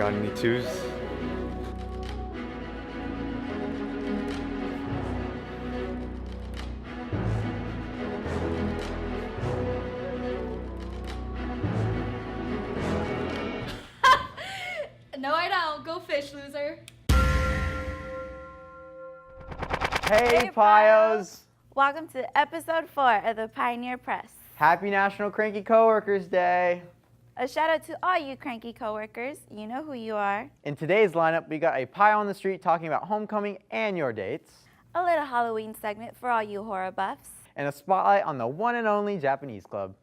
Got any twos? No, I don't. Go fish, loser. Hey, Pios! Welcome to episode 4 of the Pioneer Press. Happy National Cranky Coworkers Day! A shout out to all you cranky coworkers. You know who you are. In today's lineup, we got a pie on the street talking about homecoming and your dates, A little Halloween segment for all you horror buffs. and a spotlight on the one and only Japanese club.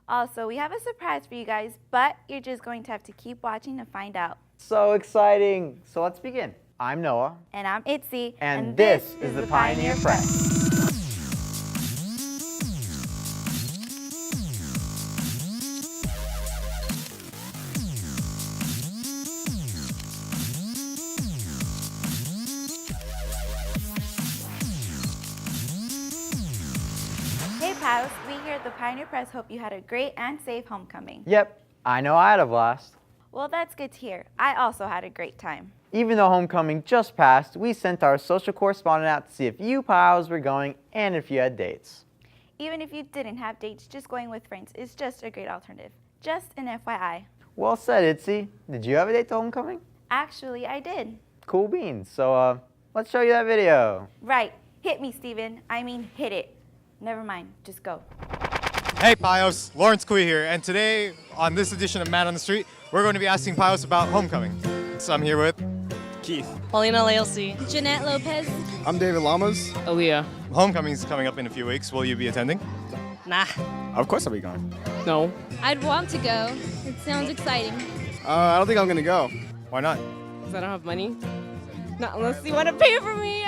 Also, we have a surprise for you guys, but you're just going to have to keep watching to find out. So exciting! So let's begin. I'm Noah. And I'm Itzy. And this is the Pioneer Press. Hey, pals. We here at the Pioneer Press hope you had a great and safe homecoming. Yep, I know I had a blast. Well, that's good to hear. I also had a great time. Even though homecoming just passed, we sent our social correspondent out to see if you pals were going and if you had dates. Even if you didn't have dates, just going with friends is just a great alternative. Just an FYI. Well said, Itzy. Did you have a date to homecoming? Actually, I did. Cool beans. So, let's show you that video. Right. Hit me, Steven. I mean, hit it. Never mind. Just go. Hey Pios, Lawrence Kui here, and today on this edition of Man on the Street, we're going to be asking Pios about homecoming. So I'm here with Keith. Paulina Leilsi. Jeanette Lopez. I'm David Lamas. Aaliyah. homecoming's coming up in a few weeks. Will you be attending? Nah. Of course I'll be going. No. I'd want to go. It sounds exciting. I don't think I'm gonna go. Why not? Because I don't have money. Not unless you want to pay for me.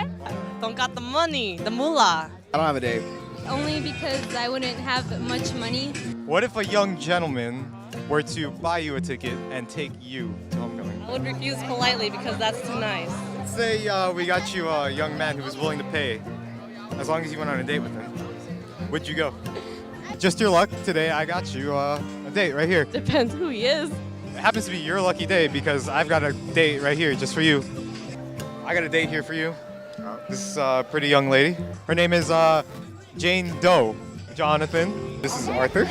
Don't got the money. The moolah. I don't have a date. Only because I wouldn't have much money. What if a young gentleman were to buy you a ticket and take you to homecoming? I would refuse politely because that's too nice. Let's say we got you a young man who was willing to pay, as long as you went on a date with him. Would you go? Just your luck, today I got you a date right here. Depends who he is. It happens to be your lucky day because I've got a date right here just for you. I got a date here for you. This pretty young lady. Her name is Jane Doe. Jonathan. This is Arthur.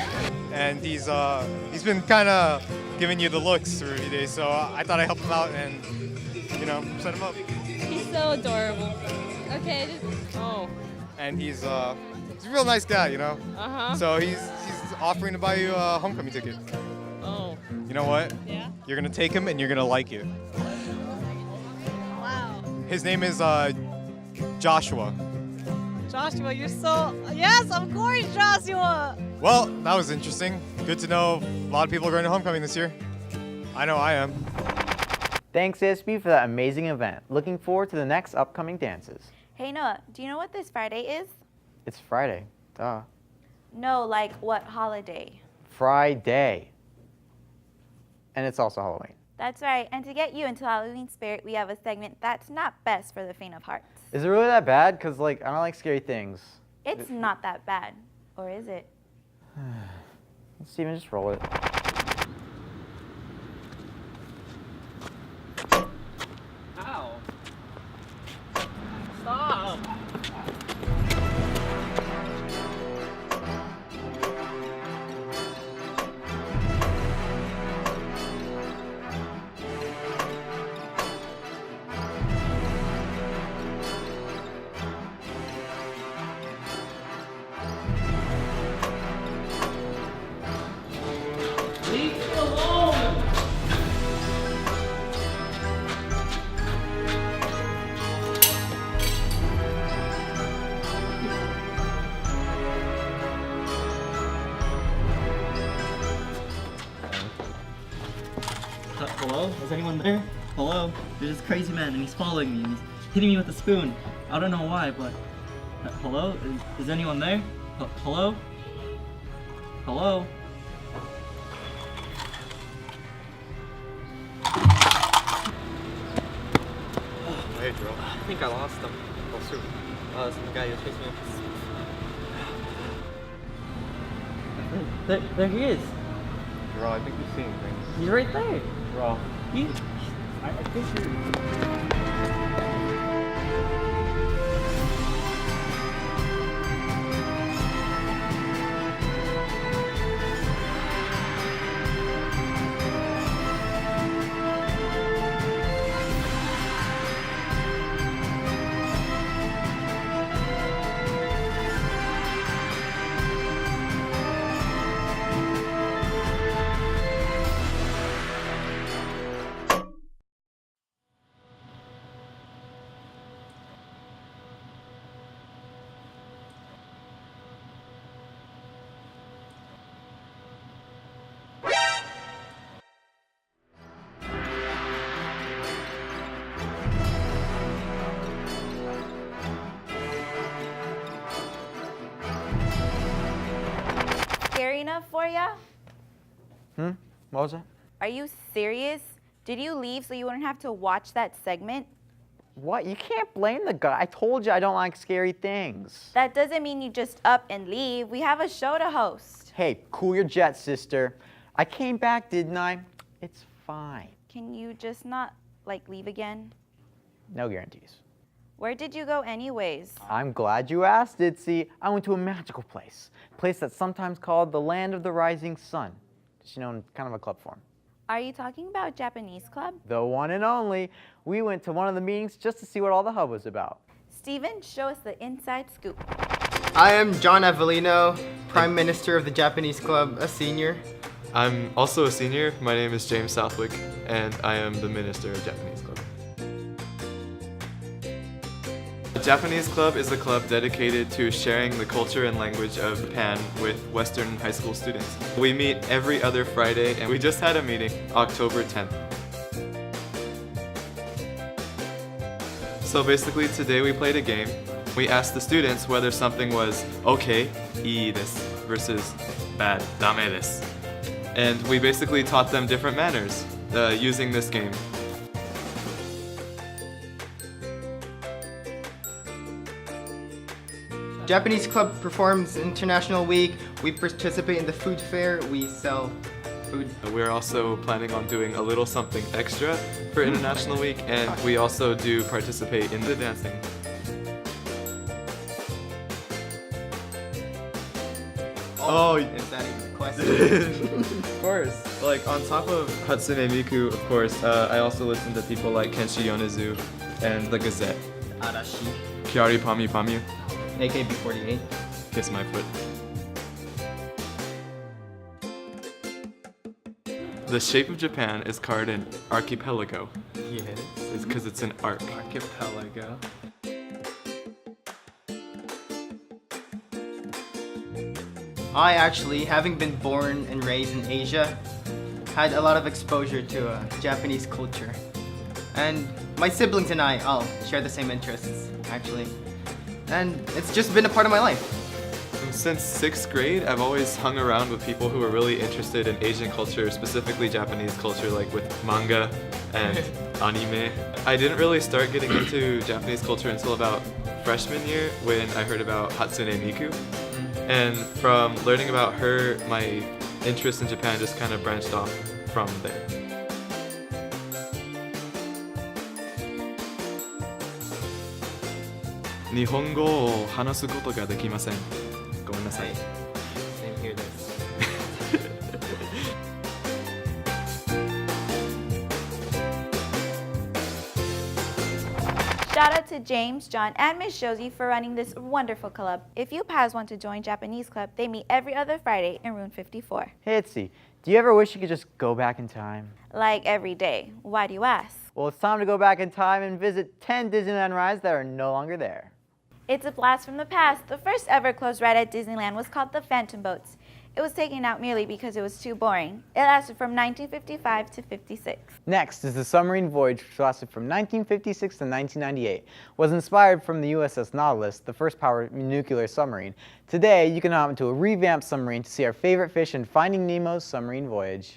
And he's been kind of giving you the looks through the day, so I thought I'd help him out and, you know, set him up. He's so adorable. Okay. Oh. And he's a real nice guy, you know? Uh-huh. So he's offering to buy you a homecoming ticket. Oh. You know what? Yeah? You're gonna take him and you're gonna like it. Wow. His name is Joshua. Joshua, you're so... Yes, of course, Joshua! Well, that was interesting. Good to know a lot of people are going to homecoming this year. I know I am. Thanks, ASB, for that amazing event. Looking forward to the next upcoming dances. Hey, Noah, do you know what this Friday is? It's Friday. Duh. No, like what holiday? Friday. And it's also Halloween. That's right. And to get you into Halloween spirit, we have a segment that's not best for the faint of heart. Is it really that bad? Because, like, I don't like scary things. It's not that bad. Or is it? Steven, just roll it. Ow. Stop! Leave me alone! Hello? Is anyone there? Hello? There's this crazy man and he's following me and he's hitting me with a spoon. I don't know why, but... hello? Is anyone there? Hello? Hello? Hey, Jarrel. I think I lost him. Oh, shoot. Some guy who chased me. There he is. Jarrel, I think you're seeing things. He's right there. Jarrel. He, Scary enough for ya? What was that? Are you serious? Did you leave so you wouldn't have to watch that segment? What? You can't blame the guy. I told you I don't like scary things. That doesn't mean you just up and leave. We have a show to host. Hey, cool your jet, sister. I came back, didn't I? It's fine. Can you just not, like, leave again? No guarantees. Where did you go anyways? I'm glad you asked, Itzy. I went to a magical place. A place that's sometimes called the Land of the Rising Sun. Just, in kind of a club form. Are you talking about Japanese club? The one and only. We went to one of the meetings just to see what all the hub was about. Steven, show us the inside scoop. I am John Avellino, Prime Minister of the Japanese Club, a senior. I'm also a senior. My name is James Southwick, and I am the Minister of Japanese Club. The Japanese Club is a club dedicated to sharing the culture and language of Japan with Western high school students. We meet every other Friday, and we just had a meeting October 10th. So basically today we played a game. We asked the students whether something was okay, ii desu, versus bad, dame desu. And we basically taught them different manners using this game. Japanese Club performs International Week. We participate in the food fair. We sell food. We're also planning on doing a little something extra for International Week, and we also do participate in the dancing. Oh, is that a question? Of course. Like on top of Hatsune Miku, of course, I also listen to people like Kenshi Yonezu and The Gazette. Arashi. Kyari Pami Pami. AKB48. Kiss My Foot. The shape of Japan is carved in archipelago. Yes. It's because it's an arc. Archipelago. I actually, having been born and raised in Asia, had a lot of exposure to Japanese culture. And my siblings and I all share the same interests, actually. And it's just been a part of my life. Since 6th grade, I've always hung around with people who are really interested in Asian culture, specifically Japanese culture, like with manga and anime. I didn't really start getting into Japanese culture until about freshman year when I heard about Hatsune Miku. And from learning about her, my interest in Japan just kind of branched off from there. Nihongoを話すことができません。ごめんなさい。Same here, this. Shout out to James, John, and Miss Josie for running this wonderful club. If you pals want to join Japanese Club, they meet every other Friday in room 54. Hey, Itzy, do you ever wish you could just go back in time? Like every day. Why do you ask? Well, it's time to go back in time and visit 10 Disneyland rides that are no longer there. It's a blast from the past. The first ever closed ride at Disneyland was called the Phantom Boats. It was taken out merely because it was too boring. It lasted from 1955 to 56. Next is the submarine voyage, which lasted from 1956 to 1998. Was inspired from the USS Nautilus, the first powered nuclear submarine. Today, you can hop into a revamped submarine to see our favorite fish in Finding Nemo's submarine voyage.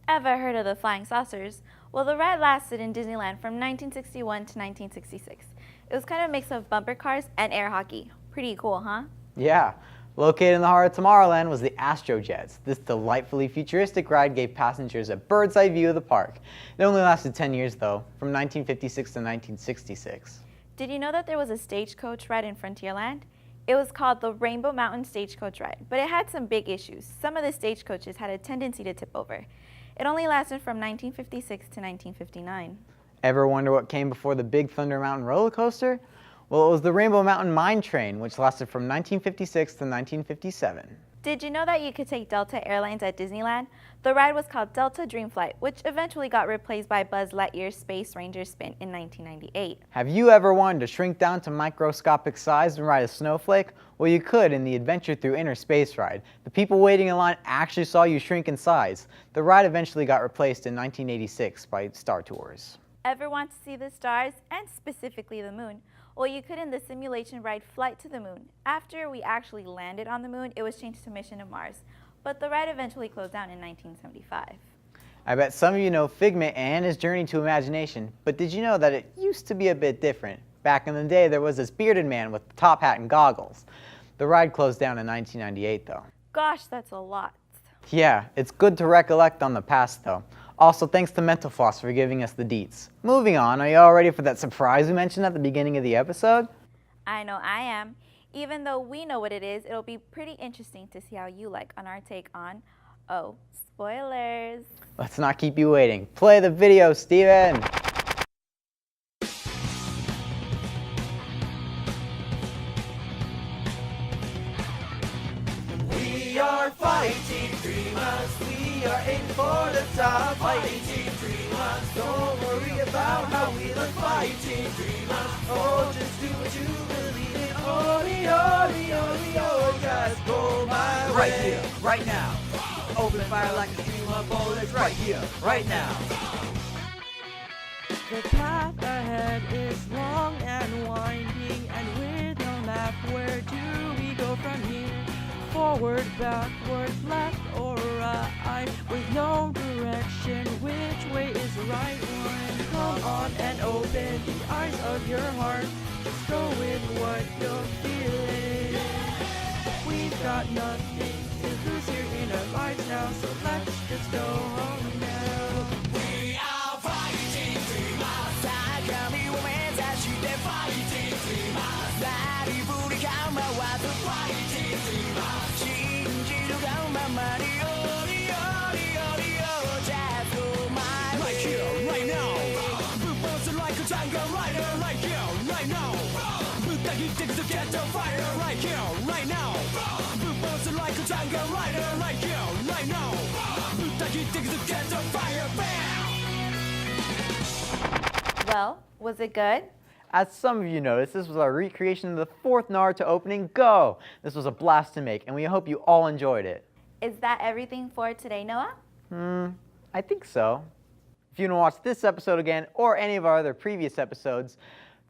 Ever heard of the Flying Saucers? Well, the ride lasted in Disneyland from 1961 to 1966. It was kind of a mix of bumper cars and air hockey. Pretty cool, huh? Yeah, Located in the heart of Tomorrowland was the Astrojets. This delightfully futuristic ride gave passengers a bird's eye view of the park. It only lasted 10 years though, from 1956 to 1966. Did you know that there was a stagecoach ride in Frontierland? It was called the Rainbow Mountain Stagecoach Ride, but it had some big issues. Some of the stagecoaches had a tendency to tip over. It only lasted from 1956 to 1959. Ever wonder what came before the Big Thunder Mountain roller coaster? Well, it was the Rainbow Mountain Mine Train, which lasted from 1956 to 1957. Did you know that you could take Delta Airlines at Disneyland? The ride was called Delta Dreamflight, which eventually got replaced by Buzz Lightyear's Space Ranger Spin in 1998. Have you ever wanted to shrink down to microscopic size and ride a snowflake? Well, you could in the Adventure Through Inner Space ride. The people waiting in line actually saw you shrink in size. The ride eventually got replaced in 1986 by Star Tours. Ever want to see the stars, and specifically the moon? Well, you could in the simulation ride Flight to the Moon. After we actually landed on the moon, it was changed to Mission to Mars, but the ride eventually closed down in 1975. I bet some of you know Figment and his journey to imagination, but did you know that it used to be a bit different? Back in the day, there was this bearded man with a top hat and goggles. The ride closed down in 1998 though. Gosh, that's a lot. Yeah, it's good to recollect on the past though. Also, thanks to Mental Floss for giving us the deets. Moving on, are you all ready for that surprise we mentioned at the beginning of the episode? I know I am. Even though we know what it is, it'll be pretty interesting to see how you like on our take on, oh, spoilers. Let's not keep you waiting. Play the video, Steven! We are fighting dreamers, we are in for the top. Fighting dreamers, don't worry about how we look. Fighting dreamers, oh, just do what you believe in. Oh, just go my way. Right here, right now. Open fire like a stream of bullets. Right here, right now. The path ahead is long and winding, and with no map, where do we go from here? Forward, backward, left or right, with no direction, which way is the right one? Come on and open the eyes of your heart, just go with what you're feeling. We've got nothing to lose here in our lives now, so let's just go home now. We are fighting dreamers. I can be women that you did fighting dreamers. That evil come out to fighting dreamers. Right here, right now. Like a jungle rider, right here, right now. Get the fire, right here, right now. Like a jungle rider, right here, right now. Get the fire, bam. Well, was it good? As some of you noticed, this was our recreation of the 4th Naruto opening, Go! This was a blast to make, and we hope you all enjoyed it. Is that everything for today, Noah? I think so. If you want to watch this episode again, or any of our other previous episodes,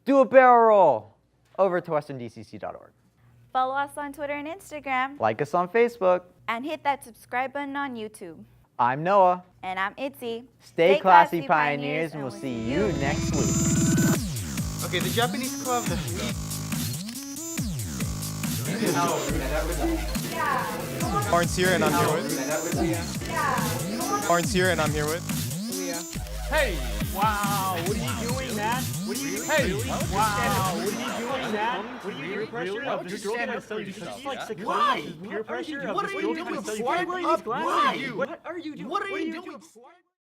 do a barrel roll over to westerndcc.org. Follow us on Twitter and Instagram. Like us on Facebook. And hit that subscribe button on YouTube. I'm Noah. And I'm Itzy. Stay classy, pioneers, and we'll see you next week. Okay, the Japanese club, the Lawrence here, and I'm here with. Lawrence here, and I'm here with. Hey! Wow! What are you doing, man? What are you? Hey! Wow! What are you doing, man? What are you peer pressure? Why would you stand up for yourself? Why? Peer pressure? What are you doing? Why are you doing? What are you doing?